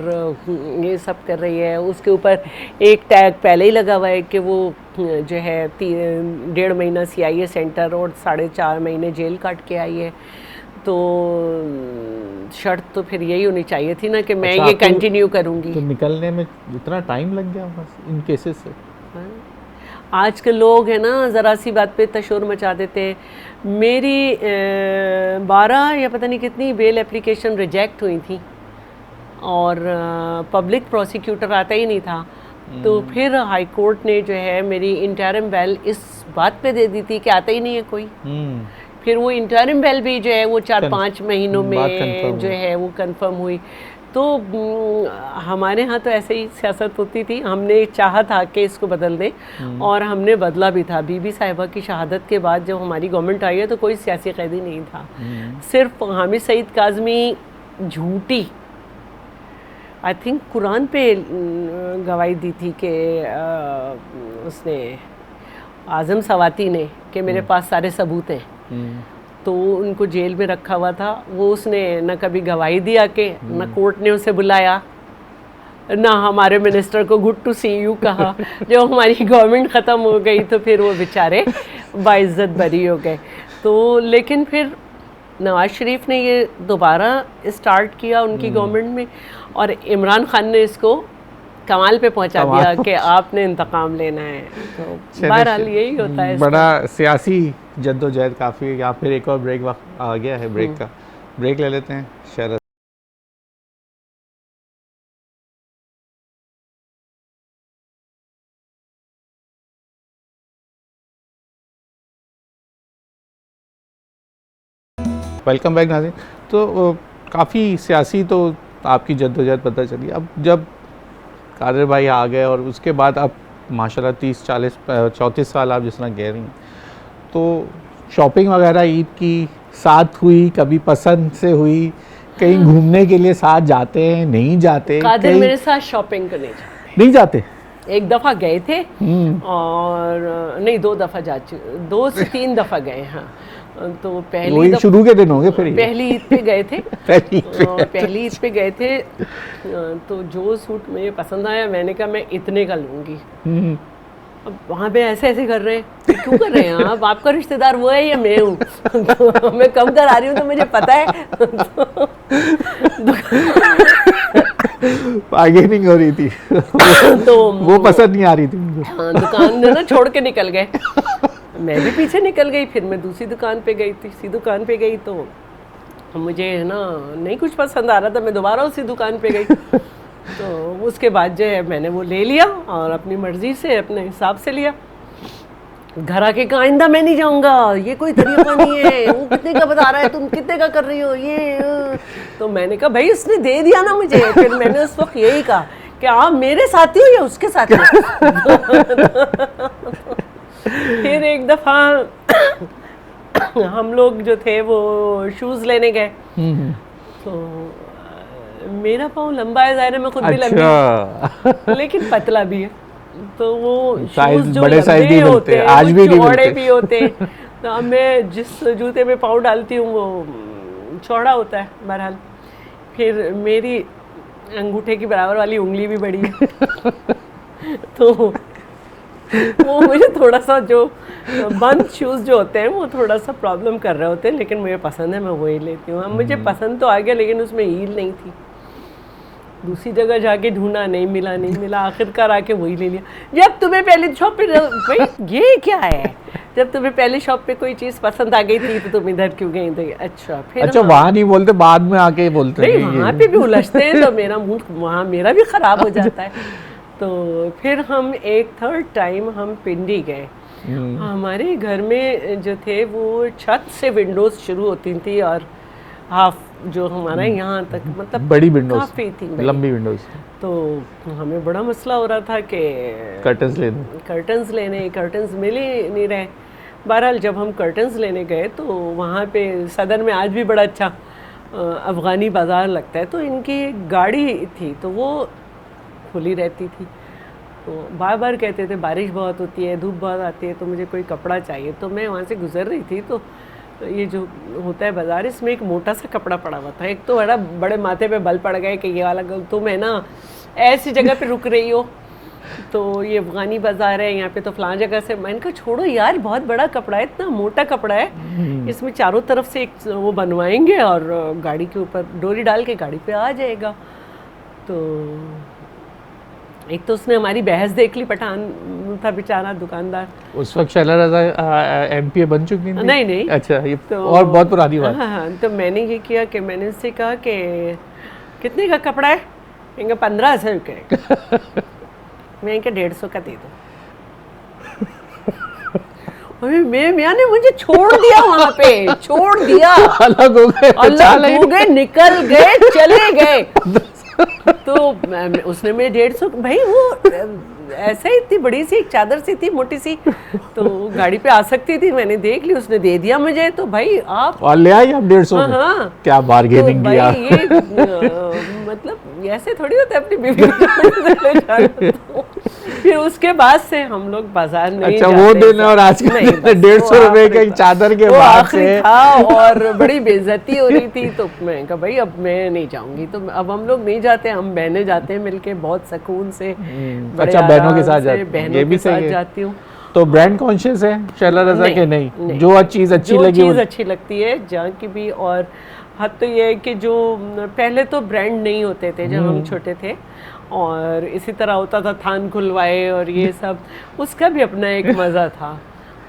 ये सब कर रही है, उसके ऊपर एक टैग पहले ही लगा हुआ है कि वो जो है 1.5 महीना CIA सेंटर और 4.5 महीने जेल काट के आई है। तो शर्त तो फिर यही होनी चाहिए थी ना कि मैं अच्छा, ये आपको कंटिन्यू करूँगी। तो निकलने में इतना टाइम लग गया बस इन केसेस से? आज के लोग हैं ना, ज़रा सी बात पे तशोर मचा देते हैं। मेरी 12 या पता नहीं कितनी बेल एप्लीकेशन रिजेक्ट हुई थी और पब्लिक प्रोसिक्यूटर आता ही नहीं था। तो फिर हाई कोर्ट ने जो है मेरी इंटरिम बेल इस बात पे दे दी थी कि आता ही नहीं है कोई। फिर वो इंटरिम बेल भी जो है वो 4-5 महीनों में जो है वो कंफर्म हुई। तो हमारे यहाँ तो ऐसे ही सियासत होती थी। हमने चाहा था कि इसको बदल दें और हमने बदला भी था। बीबी साहिबा की शहादत के बाद जब हमारी गवर्नमेंट आई है तो कोई सियासी कैदी नहीं था। सिर्फ हामिद सईद काज़मी झूठी, आई थिंक कुरान पे गवाही दी थी कि उसने, आज़म सवाती ने, कि मेरे पास सारे सबूत हैं। तो उनको जेल में रखा हुआ था। वो उसने न कभी गवाही दिया कि न कोर्ट ने उसे बुलाया, ना हमारे मिनिस्टर को गुड टू सी यू कहा। जब हमारी गवर्नमेंट ख़त्म हो गई तो फिर वो बेचारे बाइज्जत बरी हो गए। तो लेकिन फिर नवाज शरीफ ने ये दोबारा स्टार्ट किया उनकी गवर्नमेंट में और इमरान खान ने इसको कमाल पे पहुंचा दिया कि आपने इंतकाम लेना है। तो बहरहाल यही होता है। बड़ा सियासी जद्दोजहद काफ़ी है। यहाँ फिर एक और ब्रेक वक्त आ गया है, ब्रेक का ब्रेक ले लेते हैं। शरद वेलकम बैक नाज़रीन। तो काफ़ी सियासी तो आपकी जद्दोजहद पता चली। अब जब कादिर भाई आ गए और उसके बाद अब माशाल्लाह 34 साल आप जिस तरह कह रही हैं, तो शॉपिंग वगैरह ईद की साथ हुई, कभी पसंद से हुई, कहीं घूमने के लिए साथ जाते हैं, नहीं जाते? कादिर मेरे साथ शॉपिंग करने नहीं जाते? एक दफ़ा गए थे और नहीं 2 दफ़ा जा चुके, 2 से 3 दफ़ा गए। हाँ, तो पहली शुरू के दिन होंगे फिर पहली ईद पे गए थे। पहली ईद पे गए थे तो जो सूट मुझे पसंद आया मैंने कहा मैं इतने का लूँगी। अब वहाँ पे ऐसे ऐसे कर रहे हैं, क्यों कर रहे हैं आप? आपका रिश्तेदार वो है या मैं हूँ? तो मैं कम करा रही हूँ तो मुझे पता है। बार्गेनिंग हो रही थी। तो वो पसंद नहीं आ रही थी। हाँ, दुकान ना छोड़ के निकल गए। मैं भी पीछे निकल गई। फिर मैं दूसरी दुकान पे गई, तीसरी दुकान पे गई तो मुझे ना नहीं कुछ पसंद आ रहा था। मैं दोबारा उसी दुकान पे गई। तो उसके बाद जो है मैंने वो ले लिया और अपनी मर्ज़ी से अपने हिसाब से लिया। घर आके कहा आइंदा मैं नहीं जाऊँगा, ये कोई तरीका नहीं है। वो कितने का बता रहा है, तुम कितने का कर रही हो ये? तो मैंने कहा भाई उसने दे दिया ना मुझे। फिर मैंने उस वक्त यही कहा कि आप मेरे साथी हो या उसके साथी हो? फिर एक दफ़ा हम लोग जो थे वो शूज़ लेने गए। तो मेरा पाँव लंबा है, ज़ाहिर है मैं खुद भी लंबी हूँ, लेकिन पतला भी है, तो वो शूज जो बड़े साइज लंबे नहीं होते मिलते, हैं आज भी वो नहीं चौड़े मिलते। भी होते हैं। तो अब मैं जिस जूते में पाँव डालती हूँ वो चौड़ा होता है। बहरहाल फिर मेरी अंगूठे की बराबर वाली उंगली भी बड़ी है तो वो मुझे थोड़ा सा जो बंद शूज़ जो होते हैं वो थोड़ा सा प्रॉब्लम कर रहे होते हैं, लेकिन मुझे पसंद है, मैं वही लेती हूँ। मुझे पसंद तो आ गया, लेकिन उसमें हील नहीं थी। दूसरी जगह जाके ढूंढा, नहीं मिला, आखिरकार आके वही ले लिया। जब तुम्हें पहले शॉप पे, भाई ये क्या है, जब तुम्हें पहले शॉप पे कोई चीज़ पसंद आ गई थी तो तुम इधर क्यों गई थी? अच्छा फिर अच्छा, वहाँ नहीं बोलते, बाद में आके बोलते नहीं, हैं वहाँ पे भी उलझते हैं तो मेरा मूड वहाँ मेरा भी ख़राब हो जाता है। तो फिर हम एक थर्ड टाइम हम पिंडी गए। हमारे घर में जो थे वो छत से विंडोज़ शुरू होती थी और हाफ जो हमारा यहाँ तक, मतलब बड़ी विंडोज, काफ़ी थी बड़ी। लंबी विंडोज। तो हमें बड़ा मसला हो रहा था कि कर्टन्स लेने कर्टन्स मिल ही नहीं रहे। बहरहाल जब हम कर्टन्स लेने गए तो वहाँ पे सदर में आज भी बड़ा अच्छा अफ़गानी बाज़ार लगता है, तो इनकी एक गाड़ी थी तो वो खुली रहती थी। तो बार बार कहते थे बारिश बहुत होती है, धूप बहुत आती है, तो मुझे कोई कपड़ा चाहिए। तो मैं वहाँ से गुजर रही थी तो ये जो होता है बाज़ार, इसमें एक मोटा सा कपड़ा पड़ा हुआ था। एक तो बड़े माथे पे बल पड़ गए कि ये वाला तुम है ना ऐसी जगह पे रुक रही हो, तो ये अफ़गानी बाज़ार है, यहाँ पे तो फ़लाँ जगह से। मैंने कहा छोड़ो यार, बहुत बड़ा कपड़ा है, इतना मोटा कपड़ा है, इसमें चारों तरफ से एक वो बनवाएंगे और गाड़ी के ऊपर डोरी डाल के गाड़ी पे आ जाएगा। तो एक तो उसने हमारी बहस देख ली, पठान था बेचारा दुकानदार। उस वक्त शैला रज़ा एमपीए बन चुकी थी? नहीं। अच्छा, ये तो और बहुत पुरानी बात। हाँ, तो मैंने ये किया कि मैंने उससे कहा कि कितने का कपड़ा है? मैंने 1500 का। मैं क्या 150 का दे दो। मियाँ ने मुझे छोड़ दिया, वहाँ पे छोड़ दिया, अलग हो गए, निकल गए, चले गए। तो उसने मेरे 150, भाई वो ऐसे ही इतनी बड़ी सी एक चादर सी थी, मोटी सी, तो गाड़ी पे आ सकती थी। मैंने देख ली, उसने दे दिया मुझे। तो भाई आप और ले आई आप 150 में? हाँ, क्या बार्गेनिंग किया। तो ये मतलब ऐसे थोड़ी होता है अपनी बीवी को। फिर उसके बाद से हम लोग बाजार नहीं अच्छा, जाते। वो दिन और आज का 150 रुपए के चादर के बाद से था और बड़ी बेइज्जती हो रही थी। तो मैं कहा भाई अब मैं नहीं जाऊंगी। तो अब हम लोग नहीं जाते, हम बहनें जाते हैं मिलके बहुत सुकून से। अच्छा, बहनों के साथ जाती हूँ। तो ब्रांड कॉन्शियस है शैला रज़ा के? नहीं, जो चीज़ अच्छी लगी, चीज़ अच्छी लगती है जहाँ की भी। और हद तो ये है कि जो पहले तो ब्रांड नहीं होते थे जब हम छोटे थे, और इसी तरह होता था थान खुलवाए और ये सब, उसका भी अपना एक मज़ा था।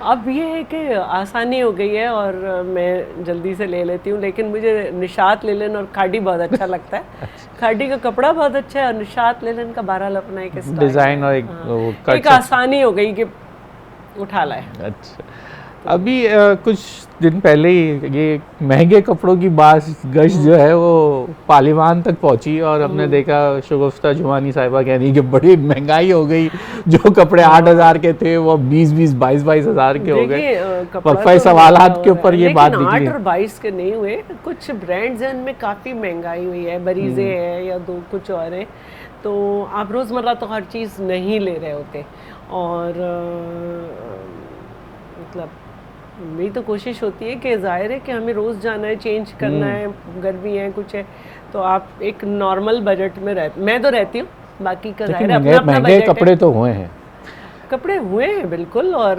अब ये है कि आसानी हो गई है और मैं जल्दी से ले लेती हूँ। लेकिन मुझे निशात लेलन और खाड़ी बहुत अच्छा लगता है। खाड़ी का कपड़ा बहुत अच्छा है और निशात लेलन का बहरहाल अपना एक डिज़ाइन और एक आसानी हो गई कि उठा लाए। अच्छा, अभी कुछ दिन पहले ही ये महंगे कपड़ों की गश्त जो है वो पार्लिमान तक पहुंची और हमने देखा शगुफ्ता जुमानी साहिबा कह रही कि बड़ी महंगाई हो गई, जो कपड़े 8,000 के थे वो 20-20, 22-22 हज़ार के हो गए। वक्फे सवालात के ऊपर ये बात निकली। 8 और 22 के नहीं हुए, कुछ ब्रांड्स हैं उनमें काफ़ी महंगाई हुई है, बरीजे है या दो कुछ और है। तो आप रोज़मर्रा तो हर चीज़ नहीं ले रहे होते, और मतलब मेरी तो कोशिश होती है कि ज़ाहिर है कि हमें रोज़ जाना है, चेंज करना है, गर्मी है, कुछ है, तो आप एक नॉर्मल बजट में मैं तो रहती हूँ। बाकी का ज़ाहिर है अपना अपना महंगे कपड़े तो हुए हैं, कपड़े हुए हैं बिल्कुल। और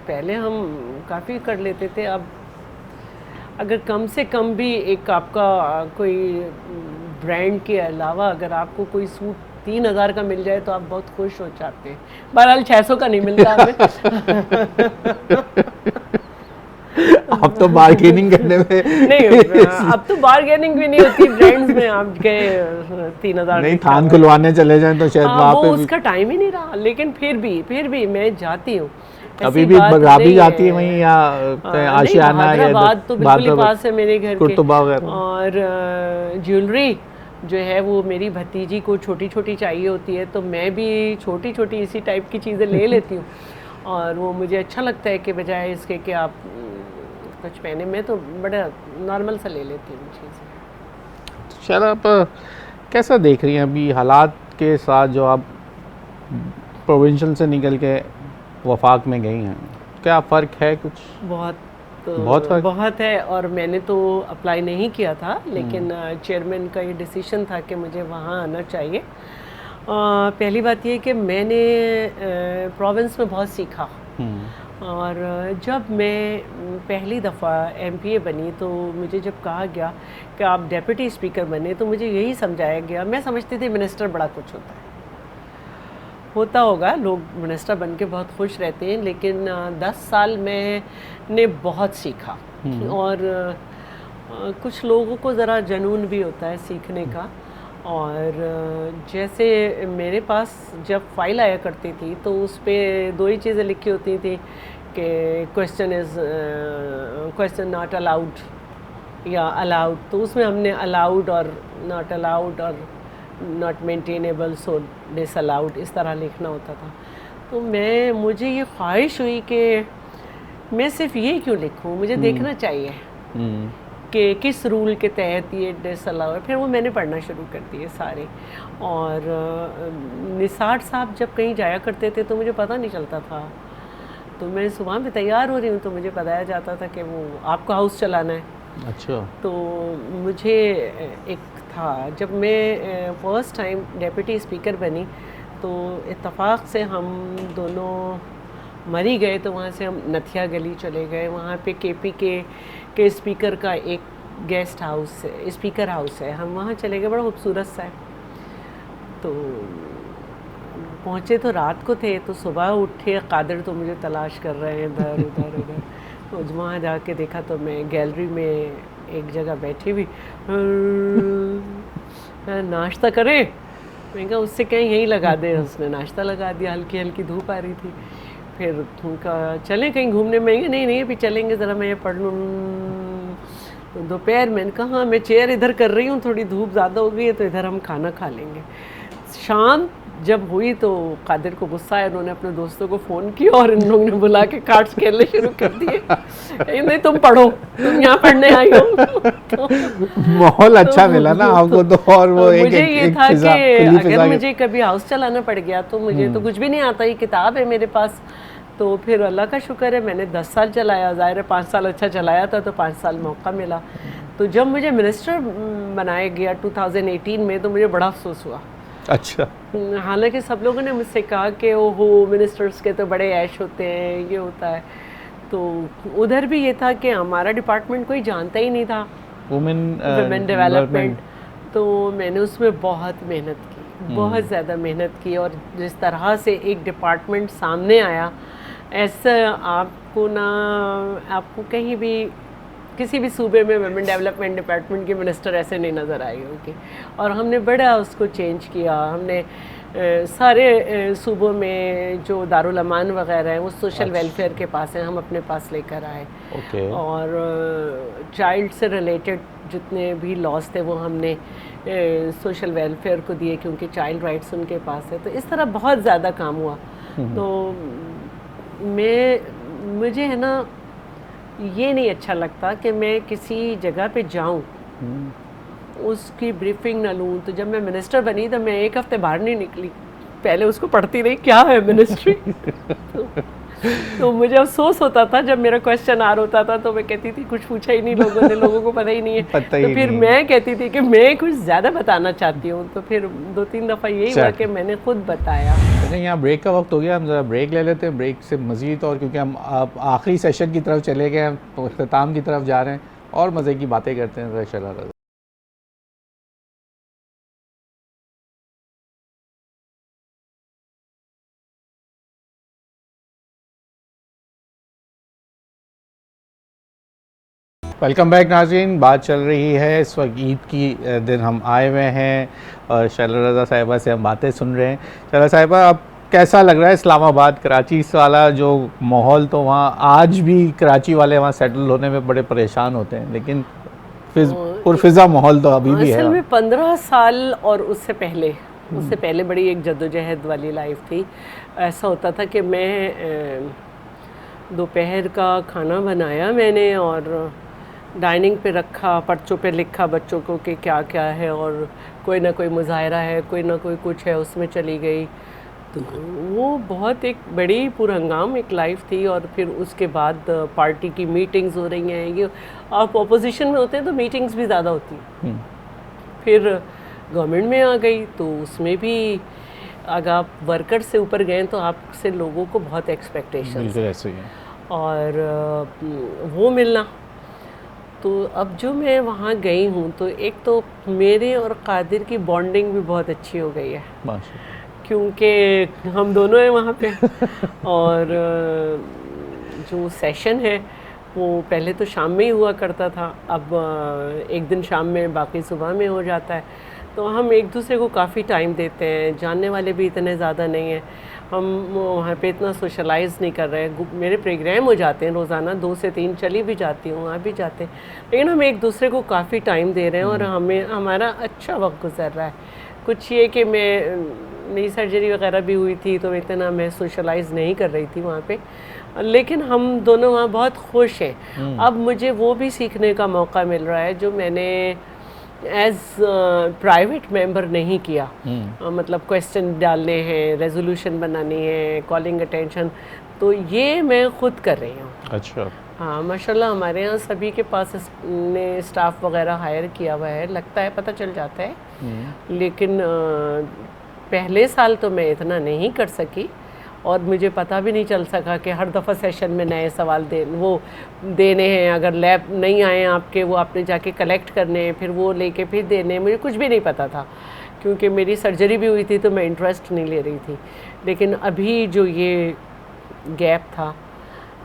पहले हम काफ़ी कर लेते थे। अब अगर कम से कम भी एक आपका कोई ब्रांड के अलावा अगर आपको कोई सूट 3,000 का मिल जाए तो आप बहुत खुश हो जाते हैं। बहरहाल 600 का नहीं मिलता हमें। अब तो बार्गेनिंग करने में नहीं, अब तो बार्गेनिंग भी नहीं होती ब्रांड्स में। आप गए 3,000 नहीं, थान खुलवाने चले जाएं तो शायद वहाँ पे उसका टाइम ही नहीं रहा। लेकिन फिर भी मैं जाती हूँ। अभी भी राबी जाती है वहीं, या आशियाना या तो बिल्कुल ही पास है मेरे घर के। वगैरह। और ज्वेलरी जो है वो मेरी भतीजी को छोटी छोटी चाहिए होती है, तो मैं भी छोटी छोटी इसी टाइप की चीज़ें ले लेती हूँ। और वो मुझे अच्छा लगता है कि बजाय इसके कि आप कुछ पहने, मैं तो बड़ा नॉर्मल सा ले लेती हूँ चीज़ें। शैला, आप कैसा देख रही हैं अभी हालात के साथ जो आप प्रोविंशियल से निकल के वफाक में गई हैं? क्या फ़र्क है कुछ? बहुत बहुत फ़र्क? बहुत है। और मैंने तो अप्लाई नहीं किया था, लेकिन चेयरमैन का ये डिसीजन था कि मुझे वहाँ आना चाहिए। पहली बात ये कि मैंने प्रोविंस में बहुत सीखा, और जब मैं पहली दफ़ा एमपीए बनी तो मुझे जब कहा गया कि आप डेप्यूटी स्पीकर बने, तो मुझे यही समझाया गया, मैं समझती थी मिनिस्टर बड़ा कुछ होता होगा, लोग मिनिस्टर बन के बहुत खुश रहते हैं, लेकिन 10 साल मैंने बहुत सीखा। और कुछ लोगों को ज़रा जुनून भी होता है सीखने का। और जैसे मेरे पास जब फाइल आया करती थी तो उस पर 2 ही चीज़ें लिखी होती थी कि क्वेश्चन नॉट अलाउड या अलाउड। तो उसमें हमने अलाउड और नॉट अलाउड और नॉट मेंटेनेबल सो डिसअलाउड इस तरह लिखना होता था। तो मुझे ये ख्वाहिश हुई कि मैं सिर्फ ये क्यों लिखूं, मुझे देखना चाहिए कि किस रूल के तहत ये डिसअलाउ है। फिर वो मैंने पढ़ना शुरू कर दिए सारे। और निसार साहब जब कहीं जाया करते थे तो मुझे पता नहीं चलता था, तो मैं सुबह में तैयार हो रही हूँ तो मुझे बताया जाता था कि वो आपको हाउस चलाना है। अच्छा। तो मुझे एक था, जब मैं फर्स्ट टाइम डेप्यूटी स्पीकर बनी तो इत्तेफाक से हम दोनों मरी गए, तो वहाँ से हम नथिया गली चले गए। वहाँ पे केपी के स्पीकर का एक गेस्ट हाउस है, स्पीकर हाउस है, हम वहाँ चले गए, बड़ा खूबसूरत सा है। तो पहुँचे तो रात को थे, तो सुबह उठे कादिर तो मुझे तलाश कर रहे हैं इधर उधर उधर। तो वहाँ जाके देखा तो मैं गैलरी में एक जगह बैठी हुई, नाश्ता करें, मैं कहा उससे कहीं यहीं लगा दे। उसने नाश्ता लगा दिया, हल्की हल्की धूप आ रही थी। फिर उनका चलें कहीं घूमने में, नहीं अभी चलेंगे, ज़रा मैं ये पढ़ लूँ। तो दोपहर मैंने कहा हाँ मैं चेयर इधर कर रही हूँ, थोड़ी धूप ज़्यादा हो गई है तो इधर हम खाना खा लेंगे। शाम जब हुई तो कादिर को गुस्सा आया, उन्होंने अपने दोस्तों को फ़ोन किया और इन लोगों ने बुला के कार्ड्स खेलने शुरू कर दिए। नहीं तुम पढ़ो, तुम यहाँ पढ़ने आई हो। तो माहौल अच्छा मिला ना आपको तो। और वो मुझे ये था कि अगर मुझे कभी हाउस चलाना पड़ गया तो मुझे तो कुछ भी नहीं आता, ये किताब है मेरे पास। तो फिर अल्लाह का शुक्र है मैंने 10 साल चलाया, ज़ाहिर है 5 साल अच्छा चलाया था तो 5 साल मौका मिला। तो जब मुझे मिनिस्टर बनाया गया 2018 में तो मुझे बड़ा अफसोस हुआ। अच्छा। हालांकि सब लोगों ने मुझसे कहा कि ओहो मिनिस्टर्स के तो बड़े ऐश होते हैं, ये होता है। तो उधर भी ये था कि हमारा डिपार्टमेंट कोई जानता ही नहीं था, वुमेन डेवलपमेंट। तो मैंने उसमें बहुत मेहनत की, बहुत ज़्यादा मेहनत की। और जिस तरह से एक डिपार्टमेंट सामने आया, ऐसा आपको कहीं भी किसी भी सूबे में वुमेन डेवलपमेंट डिपार्टमेंट के मिनिस्टर ऐसे नहीं नज़र आए होंगे। और हमने बड़ा उसको चेंज किया। हमने सारे सूबों में जो दारुल अमान वगैरह हैं वो सोशल वेलफेयर के पास हैं, हम अपने पास लेकर आए। और चाइल्ड से रिलेटेड जितने भी लॉज थे वो हमने सोशल वेलफेयर को दिए, क्योंकि चाइल्ड राइट्स उनके पास है। तो इस तरह बहुत ज़्यादा काम हुआ। तो मुझे है ना ये नहीं अच्छा लगता कि मैं किसी जगह पे जाऊं उसकी ब्रीफिंग ना लूं। तो जब मैं मिनिस्टर बनी तो मैं 1 हफ्ते बाहर नहीं निकली, पहले उसको पढ़ती रही क्या है मिनिस्ट्री। तो मुझे अफसोस होता था जब मेरा क्वेश्चन आ होता था तो मैं कहती थी कुछ पूछा ही नहीं लोगों ने, लोगों को पता ही नहीं है। तो फिर मैं कहती थी कि मैं कुछ ज़्यादा बताना चाहती हूँ। तो फिर 2-3 दफ़ा यही हुआ कि मैंने खुद बताया। यहाँ ब्रेक का वक्त हो गया, हम ज़रा ब्रेक ले लेते हैं। ब्रेक से मज़ीद, और क्योंकि हम आखिरी सेशन की तरफ चले गए हैं, तो अख्ताम की तरफ जा रहे हैं और मज़े की बातें करते हैं इंशाअल्लाह। वेलकम बैक नाज़रीन। बात चल रही है इस वक्त ईद की दिन हम आए हुए हैं और शैला रज़ा साहिबा से हम बातें सुन रहे हैं। शैला साहिबा, अब कैसा लग रहा है इस्लामाबाद कराची वाला जो माहौल? तो वहाँ आज भी कराची वाले वहाँ सेटल होने में बड़े परेशान होते हैं, लेकिन पुरफिज़ा माहौल तो अभी भी है। असल में 15 साल और उससे पहले बड़ी एक जद्दोजहद वाली लाइफ थी। ऐसा होता था कि मैं दोपहर का खाना बनाया मैंने और डाइनिंग पे रखा, पर्चों पे लिखा बच्चों को कि क्या क्या है, और कोई ना कोई मुजाहरा है, कोई ना कोई कुछ है, उसमें चली गई। तो वो बहुत एक बड़ी पुरहंगाम एक लाइफ थी। और फिर उसके बाद पार्टी की मीटिंग्स हो रही हैं, ये आप अपोजिशन में होते हैं तो मीटिंग्स भी ज़्यादा होती हैं। फिर गवर्नमेंट में आ गई तो उसमें भी अगर आप वर्कर से ऊपर गए तो आपसे लोगों को बहुत एक्सपेक्टेशन ऐसे ही है। और वो मिलना। तो अब जो मैं वहाँ गई हूँ तो एक तो मेरे और कादिर की बॉन्डिंग भी बहुत अच्छी हो गई है, क्योंकि हम दोनों हैं वहाँ पे। और जो सेशन है वो पहले तो शाम में ही हुआ करता था, अब एक दिन शाम में बाकी सुबह में हो जाता है। तो हम एक दूसरे को काफ़ी टाइम देते हैं, जानने वाले भी इतने ज़्यादा नहीं हैं, हम वहाँ पे इतना सोशलाइज़ नहीं कर रहे हैं। मेरे प्रोग्राम हो जाते हैं रोज़ाना 2 से 3, चली भी जाती हूँ, वहाँ भी जाते हैं, लेकिन हम एक दूसरे को काफ़ी टाइम दे रहे हैं और हमारा अच्छा वक्त गुजर रहा है। कुछ ये कि मेरी सर्जरी वगैरह भी हुई थी तो इतना मैं सोशलाइज़ नहीं कर रही थी वहाँ पे, लेकिन हम दोनों वहाँ बहुत खुश हैं। अब मुझे वो भी सीखने का मौका मिल रहा है जो मैंने एज प्राइवेट मेंबर नहीं किया। मतलब क्वेश्चन डालने हैं, रेजोल्यूशन बनानी है, कॉलिंग अटेंशन, तो ये मैं खुद कर रही हूँ। अच्छा। हाँ माशाल्लाह, हमारे यहाँ सभी के पास ने स्टाफ वगैरह हायर किया हुआ है, लगता है पता चल जाता है। लेकिन पहले साल तो मैं इतना नहीं कर सकी और मुझे पता भी नहीं चल सका कि हर दफ़ा सेशन में नए सवाल देने हैं, अगर लैब नहीं आए आपके वो आपने जाके कलेक्ट करने हैं, फिर वो लेके फिर देने हैं। मुझे कुछ भी नहीं पता था क्योंकि मेरी सर्जरी भी हुई थी तो मैं इंटरेस्ट नहीं ले रही थी। लेकिन अभी जो ये गैप था,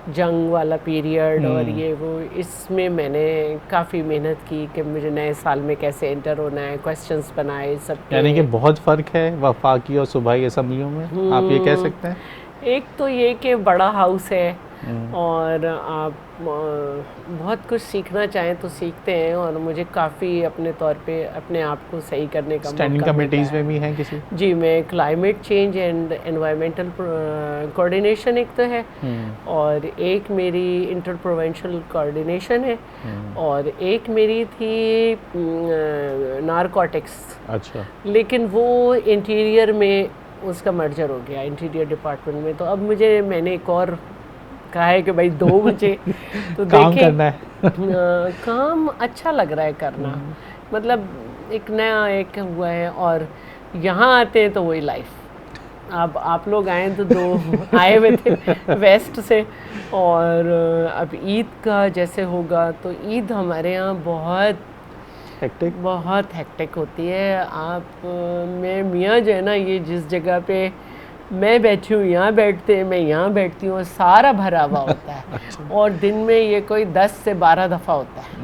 जंग वाला पीरियड और ये वो, इसमें मैंने काफ़ी मेहनत की कि मुझे नए साल में कैसे एंटर होना है, क्वेश्चंस बनाए सब। यानी कि बहुत फ़र्क है वफाकी और सूबाई असम्बलियों में, आप ये कह सकते हैं? एक तो ये कि बड़ा हाउस है और आप बहुत कुछ सीखना चाहें तो सीखते हैं, और मुझे काफ़ी अपने तौर पे अपने आप को सही करने का स्टैंडिंग कमेटीज़ में भी हैं किसी? जी, मैं climate change and environmental coordination एक तो है, और एक मेरी इंटर प्रोविंशियल कोऑर्डिनेशन है, और एक मेरी थी नारकोटिक्स। अच्छा। लेकिन वो इंटीरियर में उसका मर्जर हो गया, इंटीरियर डिपार्टमेंट में। तो अब मैंने एक और कहा है कि भाई 2 बजे तो काम करना है। काम अच्छा लग रहा है करना, मतलब एक नया एक हुआ है। और यहाँ आते हैं तो वही लाइफ। अब आप लोग आए तो 2 आए हुए थे वेस्ट से, और अब ईद का जैसे होगा तो ईद हमारे यहाँ बहुत हेक्टिक होती है। मैं मियाँ जो है ना, ये जिस जगह पे मैं बैठी हूँ यहाँ बैठते हैं, मैं यहाँ बैठती हूँ, सारा भरा हुआ होता है। अच्छा। और दिन में ये कोई 10 से 12 दफ़ा होता है।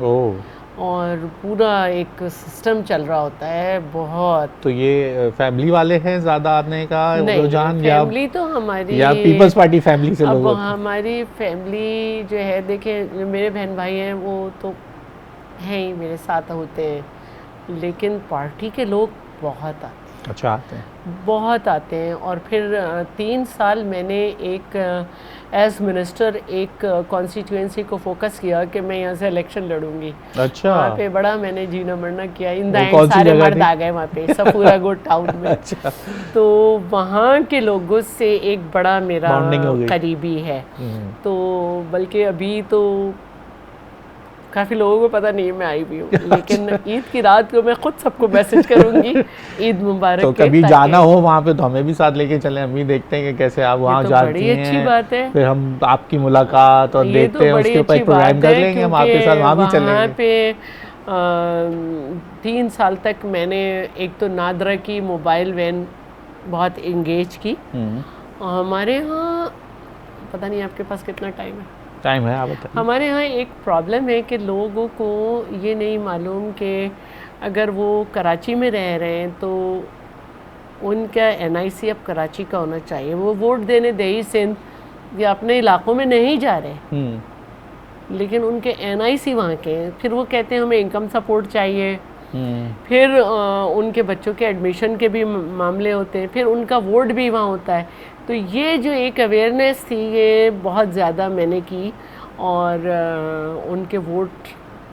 और पूरा एक सिस्टम चल रहा होता है बहुत। तो ये फैमिली वाले हैं ज़्यादा आने का रुझान, या फैमिली तो हमारी, या पीपल्स पार्टी फैमिली से लोग? अब हमारी फैमिली जो है, देखिए मेरे बहन भाई हैं वो तो हैं ही, मेरे साथ होते हैं, लेकिन पार्टी के लोग बहुत आते हैं। अच्छा, आते हैं, बहुत आते हैं। और फिर 3 साल मैंने एक एज मिनिस्टर एक कॉन्स्टिट्यूएंसी को फोकस किया कि मैं यहाँ से इलेक्शन लड़ूंगी। अच्छा। वहाँ पे बड़ा मैंने जीना मरना किया। इन द एंड सारे मर्द आ गए वहाँ पे, सफूरागुड टाउन में। अच्छा। तो वहाँ के लोगों से एक बड़ा मेरा करीबी है। तो बल्कि अभी तो काफ़ी लोगों को पता नहीं मैं आई भी हूँ, लेकिन ईद की रात को मैं खुद सबको मैसेज करूँगी ईद मुबारक। तो कभी जाना हो वहाँ पे तो हमें भी साथ लेके चलें, हम भी देखते हैं कि कैसे आप वहाँ जाती हैं। बड़ी अच्छी बात है। फिर हम आपकी मुलाकात और देखते हैं, उसके ऊपर प्रोग्राम कर लेंगे, हम आपके साथ वहाँ भी चलेंगे। वहाँ पे 3 साल तक मैंने एक तो नादरा की मोबाइल वैन बहुत इंगेज की। हमारे यहाँ पता नहीं आपके पास कितना टाइम है, आप बताइए। हमारे यहाँ एक प्रॉब्लम है कि लोगों को ये नहीं मालूम कि अगर वो कराची में रह रहे हैं तो उनका NIC अब कराची का होना चाहिए। वो वोट देने दही सिंध या अपने इलाकों में नहीं जा रहे, लेकिन उनके NIC वहाँ के हैं। फिर वो कहते हैं हमें इनकम सपोर्ट चाहिए, फिर उनके बच्चों के एडमिशन के भी मामले होते हैं, फिर उनका वोट भी वहाँ होता है। तो ये जो एक अवेयरनेस थी ये बहुत ज़्यादा मैंने की, और उनके वोट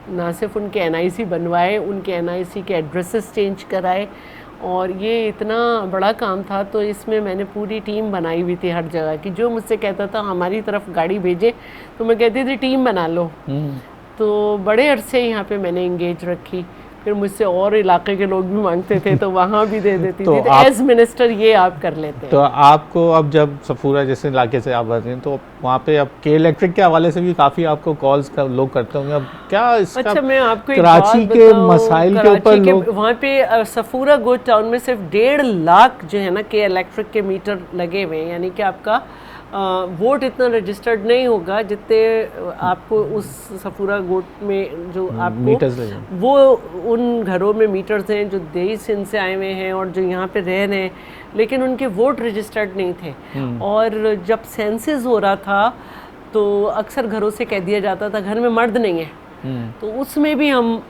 ना सिर्फ उनके एनआईसी बनवाए, उनके एनआईसी के एड्रेसेस चेंज कराए, और ये इतना बड़ा काम था। तो इसमें मैंने पूरी टीम बनाई हुई थी हर जगह की। जो मुझसे कहता था हमारी तरफ गाड़ी भेजे, तो मैं कहती थी टीम बना लो। तो बड़े अरसे यहाँ पे मैंने इंगेज रखी। फिर मुझसे और इलाके के लोग भी मांगते थे तो वहाँ भी दे देती थी। तो एज मिनिस्टर ये आप कर लेते हैं। तो आपको अब जब सफूरा जैसे इलाके से आप आते हैं तो वहाँ पे अब के इलेक्ट्रिक के हवाले से भी काफ़ी आपको कॉल्स का लोग करते होंगे। अब क्या इसका अच्छा, मैं आपको एक कराची बात के बताऊं, मसाइल के ऊपर लोग वहाँ पे सफूरा गोद टाउन में सिर्फ 1.5 लाख जो है ना के इलेक्ट्रिक के मीटर लगे हुए हैं। यानी कि आपका वोट इतना रजिस्टर्ड नहीं होगा जितने आपको उस सफूरा गोट में जो आपको मीटर्स वो उन घरों में मीटर्स हैं जो देश सिंध से आए हुए हैं और जो यहाँ पे रह रहे हैं, लेकिन उनके वोट रजिस्टर्ड नहीं थे। और जब सेंसस हो रहा था तो अक्सर घरों से कह दिया जाता था घर में मर्द नहीं है, तो उसमें भी हम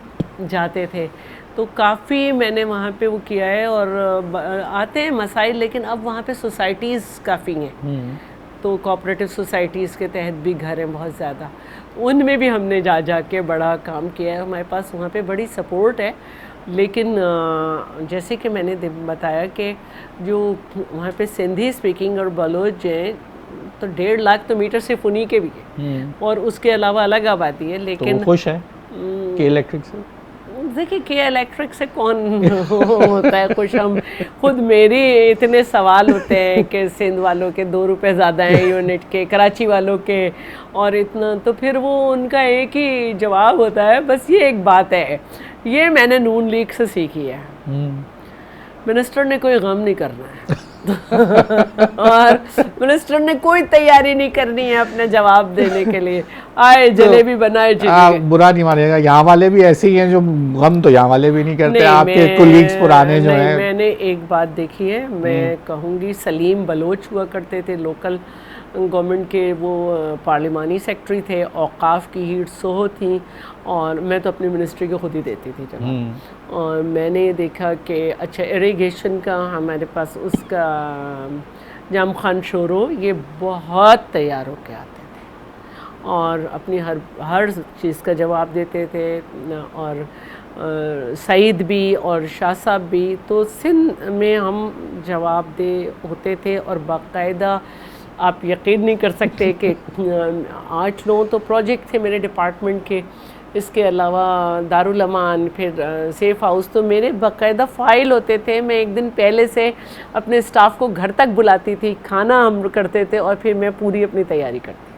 जाते थे। तो काफ़ी मैंने वहाँ पे वो किया है। और आते हैं मसाइल, लेकिन अब वहाँ पे सोसाइटीज़ काफ़ी हैं। तो कोऑपरेटिव सोसाइटीज़ के तहत भी घर हैं बहुत ज़्यादा, उनमें भी हमने जा के बड़ा काम किया है। हमारे पास वहाँ पे बड़ी सपोर्ट है। लेकिन जैसे कि मैंने बताया कि जो वहाँ पे सिंधी स्पीकिंग और बलोच हैं, तो 1.5 लाख तो मीटर सिर्फ उन्हीं के भी हैं, और उसके अलावा अलग आबादी है। लेकिन तो खुश है के इलेक्ट्रिक से? देखिए, के इलेक्ट्रिक से कौन होता है खुश। हम खुद, मेरी इतने सवाल होते हैं कि सिंध वालों के 2 रुपये ज़्यादा हैं यूनिट के, कराची वालों के, और इतना, तो फिर वो उनका एक ही जवाब होता है, बस ये एक बात है, ये मैंने नून लीग से सीखी है, मिनिस्टर ने कोई गम नहीं करना है और मिनिस्टर ने कोई तैयारी नहीं करनी है अपने जवाब देने के लिए। आए जलेबी बनाए आप बुरा नहीं मानिएगा, यहाँ वाले भी ऐसे ही हैं जो गम तो यहाँ वाले भी नहीं करते। आपके कोलीग्स पुराने जो हैं। मैंने एक बात देखी है, मैं कहूँगी, सलीम बलोच हुआ करते थे लोकल गवर्नमेंट के, वो पार्लिमानी सेक्रेटरी थे, औकाफ की हीट सोहो थी, और मैं तो अपनी मिनिस्ट्री को खुद ही देती थी जवाब। और मैंने देखा कि अच्छा, इरिगेशन का हमारे पास उसका जाम खान शोरो, ये बहुत तैयार होके आते थे और अपनी हर चीज़ का जवाब देते थे। और सईद भी और शाह साहब भी, तो सिंध में हम जवाब दे होते थे। और बाकायदा आप यकीन नहीं कर सकते कि 8 लोग तो प्रोजेक्ट थे मेरे डिपार्टमेंट के, इसके अलावा दारुल अमान, फिर सेफ हाउस, तो मेरे बाकायदा फ़ाइल होते थे। मैं एक दिन पहले से अपने स्टाफ को घर तक बुलाती थी, खाना हम करते थे, और फिर मैं पूरी अपनी तैयारी करती।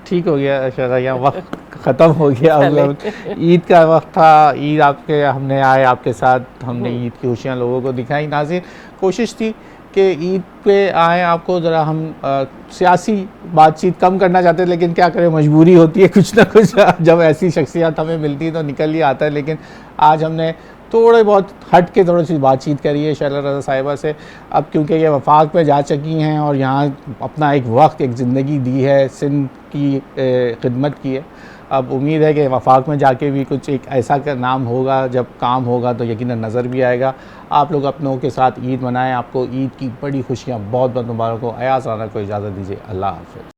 ठीक हो गया शरा, यहाँ वक्त ख़त्म हो गया। अब ईद का वक्त था, ईद आपके हमने आए आपके साथ, हमने ईद की खुशियाँ लोगों को दिखाई। नाज़रीन, कोशिश थी कि ईद पे आए, आपको ज़रा हम सियासी बातचीत कम करना चाहते हैं, लेकिन क्या करें, मजबूरी होती है कुछ ना कुछ। जब ऐसी शख्सियत हमें मिलती है तो निकल ही आता है। लेकिन आज हमने थोड़े बहुत हट के थोड़ी सी बातचीत करी है शैला रज़ा साहिबा से। अब क्योंकि ये वफाक में जा चुकी हैं और यहाँ अपना एक वक्त, एक ज़िंदगी दी है, सिंध की खिदमत की है। अब उम्मीद है कि वफाक में जाके भी कुछ एक ऐसा का नाम होगा, जब काम होगा तो यकीनन नज़र भी आएगा। आप लोग अपनों के साथ ईद मनाएं। आपको ईद की बड़ी खुशियाँ बहुत बहुत मुबारक हो। अयाज़ राना को इजाज़त दीजिए। अल्लाह हाफ़िज़।